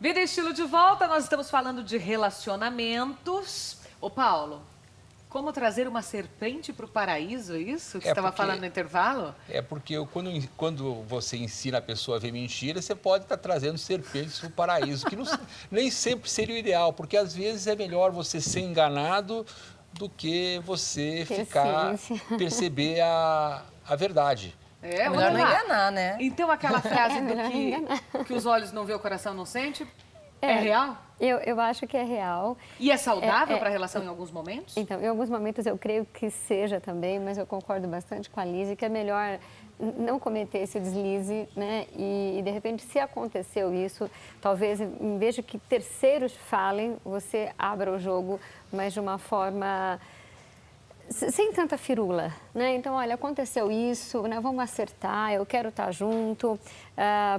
Vida e Estilo de volta, nós estamos falando de relacionamentos. Ô Paulo, como trazer uma serpente para o paraíso, isso que você estava falando no intervalo? É porque quando você ensina a pessoa a ver mentira, você pode estar trazendo serpentes para o paraíso, que nem sempre seria o ideal, porque às vezes é melhor você ser enganado do que você perceber a verdade. É melhor não enganar, né? Então aquela frase que os olhos não vê, o coração não sente, é real? Eu acho que é real. E é saudável para a relação em alguns momentos? Então, em alguns momentos eu creio que seja também, mas eu concordo bastante com a Lise, que é melhor não cometer esse deslize, né? E de repente, se aconteceu isso, talvez em vez de que terceiros falem, você abra o jogo, mas de uma forma sem tanta firula, né? Então, olha, aconteceu isso, né? Vamos acertar, eu quero estar junto,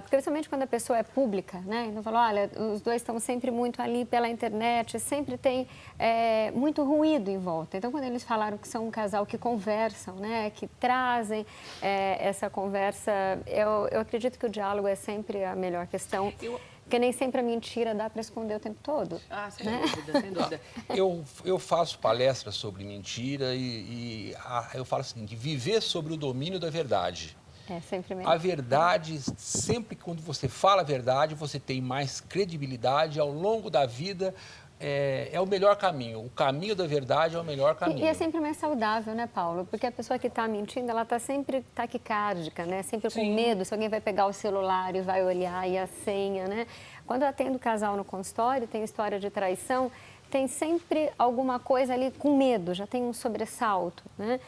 porque principalmente quando a pessoa é pública, né? Então, fala, olha, os dois estão sempre muito ali pela internet, sempre tem muito ruído em volta. Então, quando eles falaram que são um casal que conversam, né? Que trazem essa conversa, eu acredito que o diálogo é sempre a melhor questão. Porque nem sempre a mentira dá para esconder o tempo todo. Ah, sem dúvida, sem dúvida. Eu faço palestras sobre mentira e eu falo o seguinte, viver sobre o domínio da verdade. É sempre melhor. A verdade, sempre quando você fala a verdade, você tem mais credibilidade ao longo da vida. É o melhor caminho. O caminho da verdade é o melhor caminho. E é sempre mais saudável, né, Paulo? Porque a pessoa que está mentindo, ela está sempre taquicárdica, né? Sempre com medo se alguém vai pegar o celular e vai olhar e a senha, né? Quando eu atendo casal no consultório, tem história de traição, tem sempre alguma coisa ali com medo, já tem um sobressalto, né?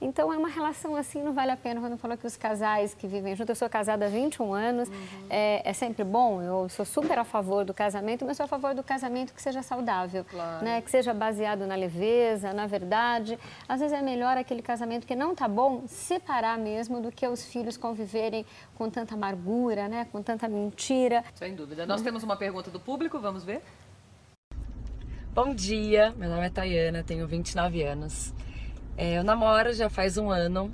Então, é uma relação assim, não vale a pena. Quando falou que os casais que vivem juntos, eu sou casada há 21 anos, é sempre bom, eu sou super a favor do casamento, mas sou a favor do casamento que seja saudável, né? Que seja baseado na leveza, na verdade. Às vezes é melhor aquele casamento que não tá bom, separar mesmo, do que os filhos conviverem com tanta amargura, né? Com tanta mentira. Sem dúvida. Nós temos uma pergunta do público, vamos ver? Bom dia, meu nome é Tayana, tenho 29 anos. Eu namoro já faz um ano,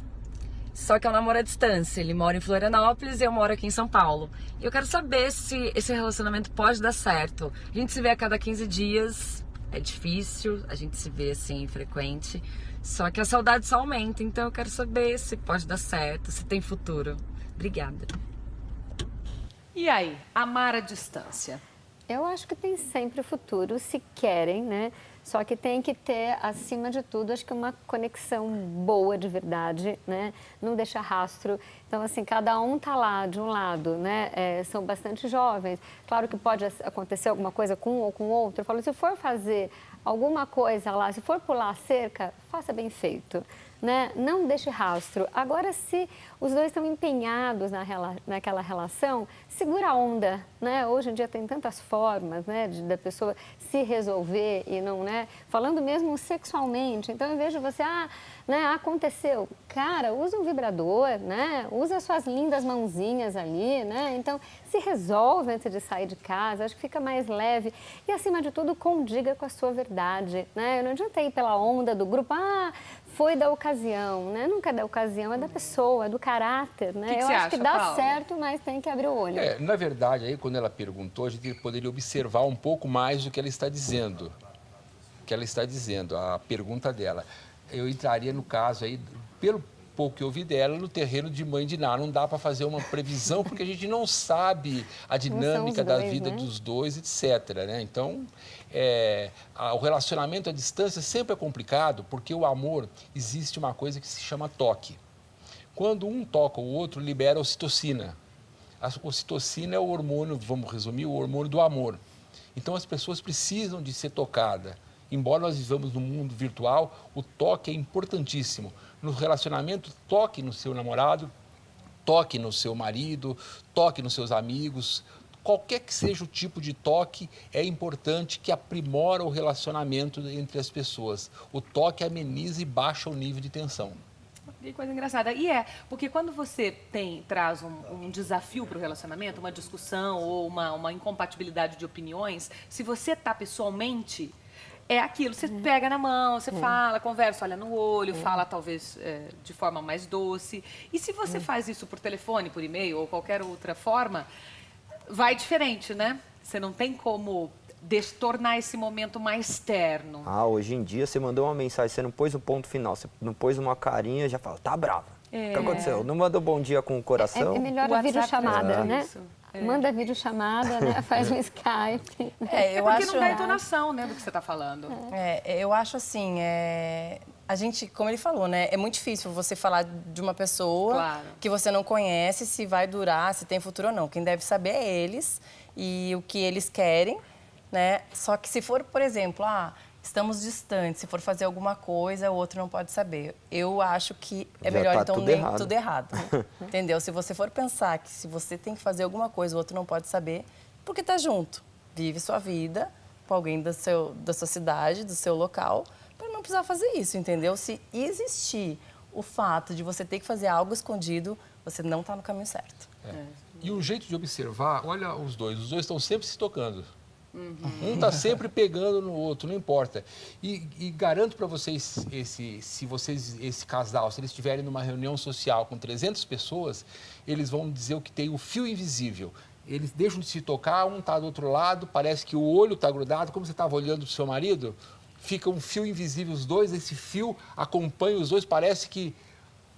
só que é um namoro à distância. Ele mora em Florianópolis e eu moro aqui em São Paulo. E eu quero saber se esse relacionamento pode dar certo. A gente se vê a cada 15 dias, é difícil, a gente se vê assim, frequente. Só que a saudade só aumenta, então eu quero saber se pode dar certo, se tem futuro. Obrigada. E aí, amar à distância? Eu acho que tem sempre futuro, se querem, né? Só que tem que ter, acima de tudo, acho que uma conexão boa de verdade, né? Não deixa rastro. Então, assim, cada um tá lá de um lado, né? São bastante jovens. Claro que pode acontecer alguma coisa com um ou com o outro. Eu falo, se for fazer alguma coisa lá, se for pular a cerca, faça bem feito, né? Não deixe rastro. Agora, se os dois estão empenhados naquela relação, segura a onda, né? Hoje em dia tem tantas formas, né, da pessoa se resolver e não, né? Falando mesmo sexualmente. Então, eu vejo você, né, aconteceu. Cara, usa um vibrador, né? Usa suas lindas mãozinhas ali, né? Então, se resolve antes de sair de casa, acho que fica mais leve. E, acima de tudo, condiga com a sua verdade, né? Não adianta ir pela onda do grupo, foi da ocasião, né? Nunca é da ocasião, é da pessoa, é do caráter, né? Eu acho que dá certo, mas tem que abrir o olho. Na verdade, aí quando ela perguntou, a gente poderia observar um pouco mais o que ela está dizendo. A pergunta dela. Eu entraria no caso aí, pelo pouco que eu ouvi dela, no terreno de mãe de Ná. Não dá para fazer uma previsão, porque a gente não sabe a dinâmica da vida dos dois, etc. Né? Então, o relacionamento à distância sempre é complicado, porque o amor, existe uma coisa que se chama toque. Quando um toca o outro, libera a ocitocina. A ocitocina é o hormônio, vamos resumir, o hormônio do amor. Então, as pessoas precisam de ser tocadas. Embora nós vivamos num mundo virtual, o toque é importantíssimo. No relacionamento, toque no seu namorado, toque no seu marido, toque nos seus amigos. Qualquer que seja o tipo de toque, é importante, que aprimora o relacionamento entre as pessoas. O toque ameniza e baixa o nível de tensão. Que coisa engraçada. Porque quando você traz um desafio para o relacionamento, uma discussão ou uma incompatibilidade de opiniões, se você está pessoalmente, é aquilo, você pega na mão, você fala, conversa, olha no olho, fala talvez de forma mais doce. E se você faz isso por telefone, por e-mail ou qualquer outra forma, vai diferente, né? Você não tem como tornar esse momento mais terno. Hoje em dia, você mandou uma mensagem, você não pôs o ponto final, você não pôs uma carinha, já fala, tá brava. O que aconteceu? Não mandou bom dia com o coração? É melhor a videochamada, né? Isso. Manda videochamada, né? Faz um Skype. Eu Porque acho, não dá entonação, né, do que você está falando. eu acho assim, a gente, como ele falou, né? É muito difícil você falar de uma pessoa Claro. que você não conhece, se vai durar, se tem futuro ou não. Quem deve saber é eles e o que eles querem, né? Só que se for, por exemplo, estamos distantes, se for fazer alguma coisa, o outro não pode saber. Eu acho que é Já melhor, tá então, tudo nem errado. tudo errado. Entendeu? Se você for pensar que se você tem que fazer alguma coisa, o outro não pode saber, porque tá junto. Vive sua vida com alguém da sua cidade, do seu local, para não precisar fazer isso, entendeu? Se existir o fato de você ter que fazer algo escondido, você não está no caminho certo. E um jeito de observar, olha os dois estão sempre se tocando. Um está sempre pegando no outro, não importa. E garanto para vocês, esse casal, se eles estiverem numa reunião social com 300 pessoas, eles vão dizer o que tem o fio invisível. Eles deixam de se tocar, um está do outro lado, parece que o olho está grudado, como você estava olhando para o seu marido, fica um fio invisível os dois, esse fio acompanha os dois, parece que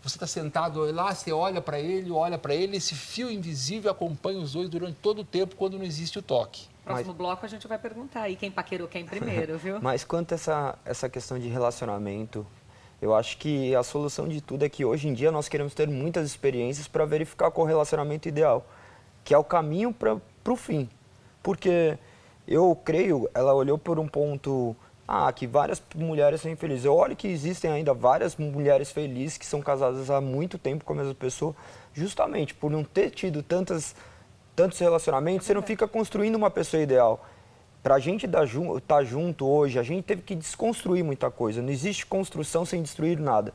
você está sentado lá, você olha para ele, esse fio invisível acompanha os dois durante todo o tempo quando não existe o toque. Próximo bloco a gente vai perguntar aí quem paquerou quem primeiro, viu? Mas quanto a essa questão de relacionamento, eu acho que a solução de tudo é que hoje em dia nós queremos ter muitas experiências para verificar qual é o relacionamento ideal, que é o caminho para o fim. Porque eu creio, ela olhou por um ponto, que várias mulheres são infelizes. Eu olho que existem ainda várias mulheres felizes que são casadas há muito tempo com a mesma pessoa, justamente por não ter tido tantos relacionamentos, você não fica construindo uma pessoa ideal. Para a gente estar junto hoje, a gente teve que desconstruir muita coisa. Não existe construção sem destruir nada.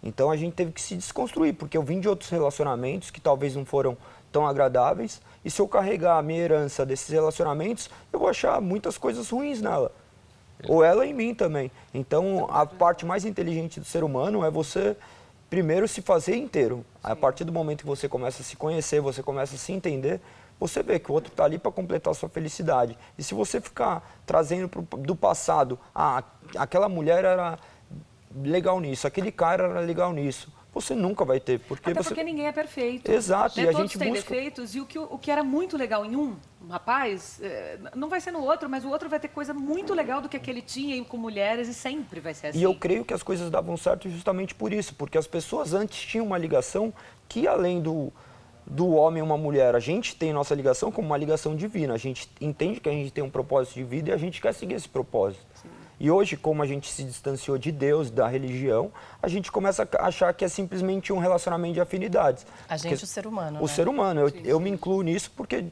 Então a gente teve que se desconstruir, porque eu vim de outros relacionamentos que talvez não foram tão agradáveis, e se eu carregar a minha herança desses relacionamentos, eu vou achar muitas coisas ruins nela. Ou ela em mim também. Então a parte mais inteligente do ser humano é você primeiro se fazer inteiro. A partir do momento que você começa a se conhecer, você começa a se entender, você vê que o outro está ali para completar a sua felicidade. E se você ficar trazendo do passado, aquela mulher era legal nisso, aquele cara era legal nisso, você nunca vai ter. Porque ninguém é perfeito. Exato, né? e a Todos gente têm busca... defeitos, e o que era muito legal em um rapaz, não vai ser no outro, mas o outro vai ter coisa muito legal do que aquele tinha com mulheres, e sempre vai ser assim. E eu creio que as coisas davam certo justamente por isso, porque as pessoas antes tinham uma ligação que, além do homem e uma mulher, a gente tem nossa ligação como uma ligação divina. A gente entende que a gente tem um propósito de vida e a gente quer seguir esse propósito. Sim. E hoje, como a gente se distanciou de Deus, da religião, a gente começa a achar que é simplesmente um relacionamento de afinidades. A gente, o ser humano, O né? ser humano. Eu me incluo nisso porque,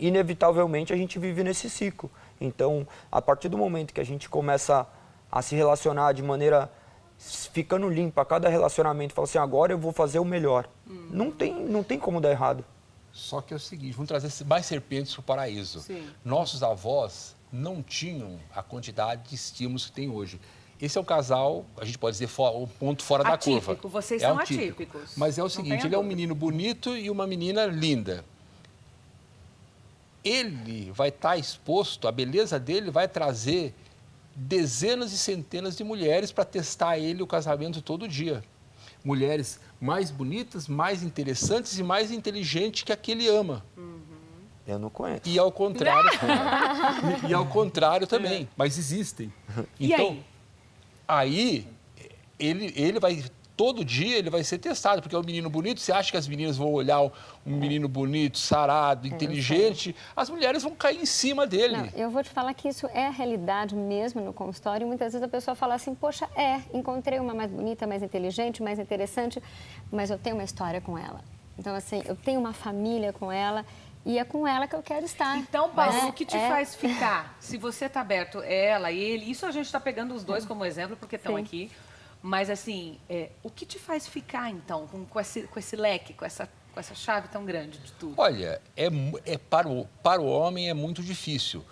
inevitavelmente, a gente vive nesse ciclo. Então, a partir do momento que a gente começa a se relacionar de maneira... ficando limpa, cada relacionamento, fala assim, agora eu vou fazer o melhor. Não tem como dar errado. Só que é o seguinte, vamos trazer mais serpentes para o paraíso. Sim. Nossos avós não tinham a quantidade de estímulos que tem hoje. Esse é um casal, a gente pode dizer, um ponto fora da curva. Vocês é são atípico. atípicos. Mas é o Não seguinte, tenha ele é um dúvida. menino bonito e uma menina linda. Ele vai estar exposto, a beleza dele vai trazer dezenas e centenas de mulheres para testar ele o casamento todo dia. Mulheres mais bonitas, mais interessantes e mais inteligentes que a que ele ama. Eu não conheço. E ao contrário, e ao contrário também, mas existem. E Então, aí ele vai todo dia ele vai ser testado, porque é um menino bonito. Você acha que as meninas vão olhar um menino bonito, sarado, inteligente? As mulheres vão cair em cima dele. Não, eu vou te falar que isso é a realidade mesmo no consultório. E muitas vezes a pessoa fala assim, poxa, encontrei uma mais bonita, mais inteligente, mais interessante, mas eu tenho uma história com ela. Então, assim, eu tenho uma família com ela e é com ela que eu quero estar. Então, Paulo, o que te faz ficar? Se você está aberto, ela, ele, isso a gente está pegando os dois como exemplo, porque estão aqui. Mas, assim, o que te faz ficar, então, com esse leque, com essa chave tão grande de tudo? Olha, para o homem é muito difícil,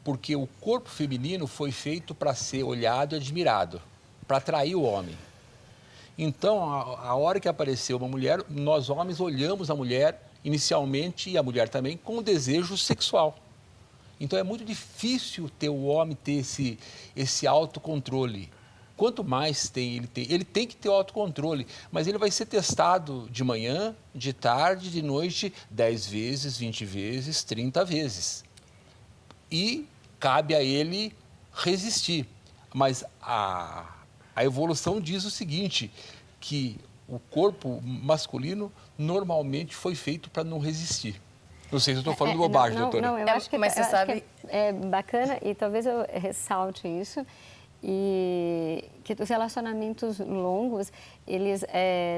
porque o corpo feminino foi feito para ser olhado e admirado, para atrair o homem. Então, a hora que apareceu uma mulher, nós homens olhamos a mulher, inicialmente, e a mulher também, com o desejo sexual. Então é muito difícil ter o homem ter esse autocontrole. Quanto mais ele tem que ter autocontrole, mas ele vai ser testado de manhã, de tarde, de noite, 10 vezes, 20 vezes, 30 vezes. E cabe a ele resistir. Mas a evolução diz o seguinte, que o corpo masculino normalmente foi feito para não resistir. Não sei se eu estou falando bobagem, doutora. Não, eu acho que, mas você sabe... é bacana e talvez eu ressalte isso. E que os relacionamentos longos, eles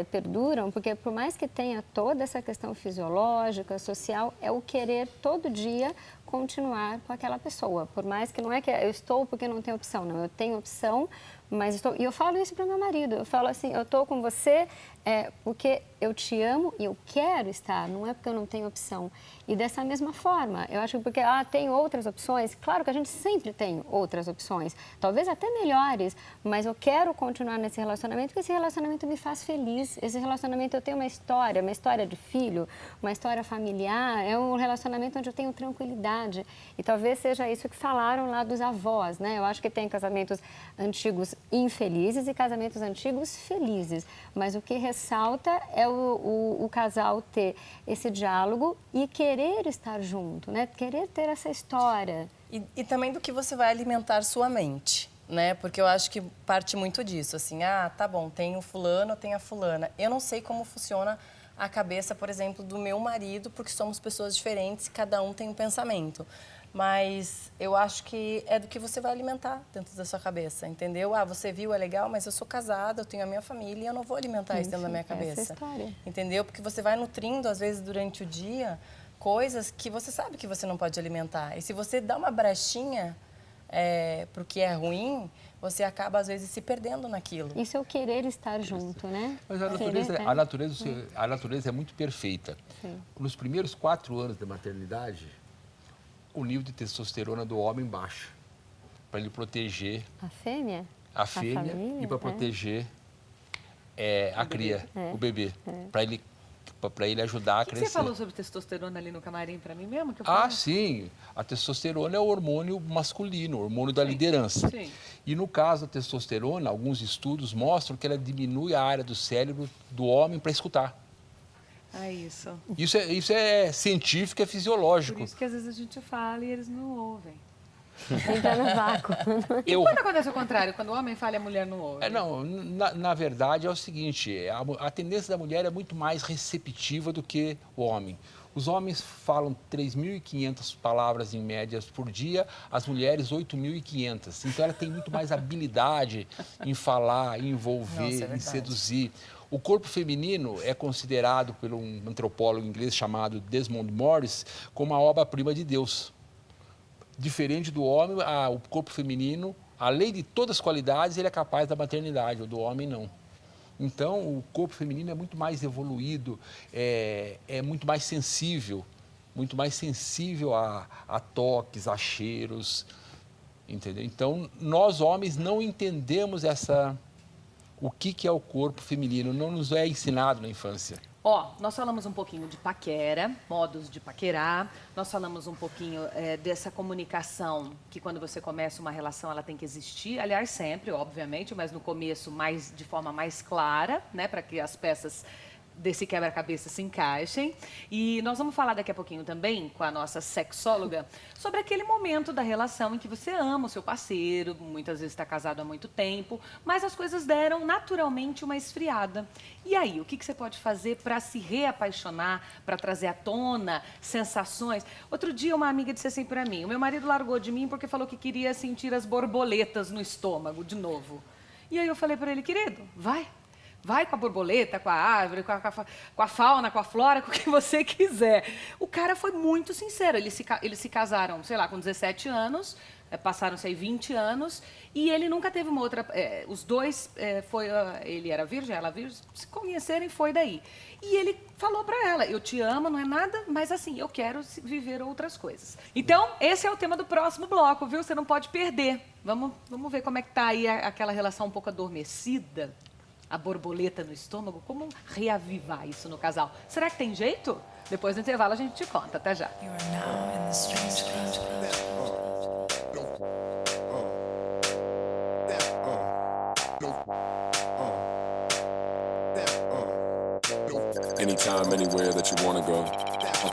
perduram, porque por mais que tenha toda essa questão fisiológica, social, é o querer todo dia continuar com aquela pessoa. Por mais que não é que eu estou porque não tenho opção, não, eu tenho opção, mas estou... E eu falo isso para o meu marido, eu falo assim, eu estou com você porque eu te amo e eu quero estar, não é porque eu não tenho opção. E dessa mesma forma, eu acho que porque tem outras opções, claro que a gente sempre tem outras opções, talvez até melhores, mas eu quero continuar nesse relacionamento porque esse relacionamento me faz feliz, esse relacionamento eu tenho uma história de filho, uma história familiar, é um relacionamento onde eu tenho tranquilidade e talvez seja isso que falaram lá dos avós, né? Eu acho que tem casamentos antigos infelizes e casamentos antigos felizes, mas o que ressalta é o casal ter esse diálogo e querer estar junto, né? Querer ter essa história. E também do que você vai alimentar sua mente, né? Porque eu acho que parte muito disso, assim, tá bom, tem o fulano, tem a fulana. Eu não sei como funciona a cabeça, por exemplo, do meu marido, porque somos pessoas diferentes, cada um tem um pensamento. Mas eu acho que é do que você vai alimentar dentro da sua cabeça, entendeu? Você viu, é legal, mas eu sou casada, eu tenho a minha família e eu não vou alimentar isso dentro da minha cabeça. Essa história. Entendeu? Porque você vai nutrindo, às vezes, durante o dia, coisas que você sabe que você não pode alimentar. E se você dá uma brechinha para o que é ruim, você acaba, às vezes, se perdendo naquilo. Isso é o querer estar junto, né? Mas a natureza é muito perfeita. Sim. Nos primeiros 4 anos da maternidade, o nível de testosterona do homem baixa, para ele proteger A fêmea família, e para proteger a cria, o bebê, para ele ajudar a O que crescer. você falou sobre testosterona ali no camarim para mim mesmo? Que eu Ah, falei? sim. A testosterona é o hormônio masculino, o hormônio da liderança. Sim. E no caso da testosterona, alguns estudos mostram que ela diminui a área do cérebro do homem para escutar. Isso. Isso é científico, é fisiológico. Por isso que às vezes a gente fala e eles não ouvem. Entra no vácuo. Quando acontece o contrário, quando o homem fala e a mulher não ouve? Não, na verdade é o seguinte, a tendência da mulher é muito mais receptiva do que o homem. Os homens falam 3.500 palavras em média por dia, as mulheres 8.500. Então ela tem muito mais habilidade em falar, em envolver, em seduzir. O corpo feminino é considerado por um antropólogo inglês chamado Desmond Morris como a obra-prima de Deus. Diferente do homem, o corpo feminino, além de todas as qualidades, ele é capaz da maternidade, o do homem não. Então, o corpo feminino é muito mais evoluído, é muito mais sensível a toques, a cheiros, entendeu? Então, nós homens não entendemos o que é o corpo feminino, não nos é ensinado na infância. Nós falamos um pouquinho de paquera, modos de paquerar, nós falamos um pouquinho dessa comunicação, que quando você começa uma relação ela tem que existir, aliás sempre, obviamente, mas no começo de forma mais clara, né, para que as peças desse quebra-cabeça se encaixem. E nós vamos falar daqui a pouquinho também com a nossa sexóloga sobre aquele momento da relação em que você ama o seu parceiro, muitas vezes está casado há muito tempo, mas as coisas deram naturalmente uma esfriada. E aí, o que você pode fazer para se reapaixonar, para trazer à tona sensações? Outro dia uma amiga disse assim para mim, o meu marido largou de mim porque falou que queria sentir as borboletas no estômago de novo. E aí eu falei para ele, querido, vai com a borboleta, com a árvore, com a fauna, com a flora, com o que você quiser. O cara foi muito sincero. Eles se casaram, sei lá, com 17 anos, passaram-se aí 20 anos, e ele nunca teve uma outra... os dois, ele era virgem, ela virgem, se conhecerem, foi daí. E ele falou para ela, eu te amo, não é nada, mas assim, eu quero viver outras coisas. Então, esse é o tema do próximo bloco, viu? Você não pode perder. Vamos ver como é que tá aí aquela relação um pouco adormecida, a borboleta no estômago, como reavivar isso no casal? Será que tem jeito? Depois do intervalo a gente te conta, até já. Anytime, anywhere that you wanna go.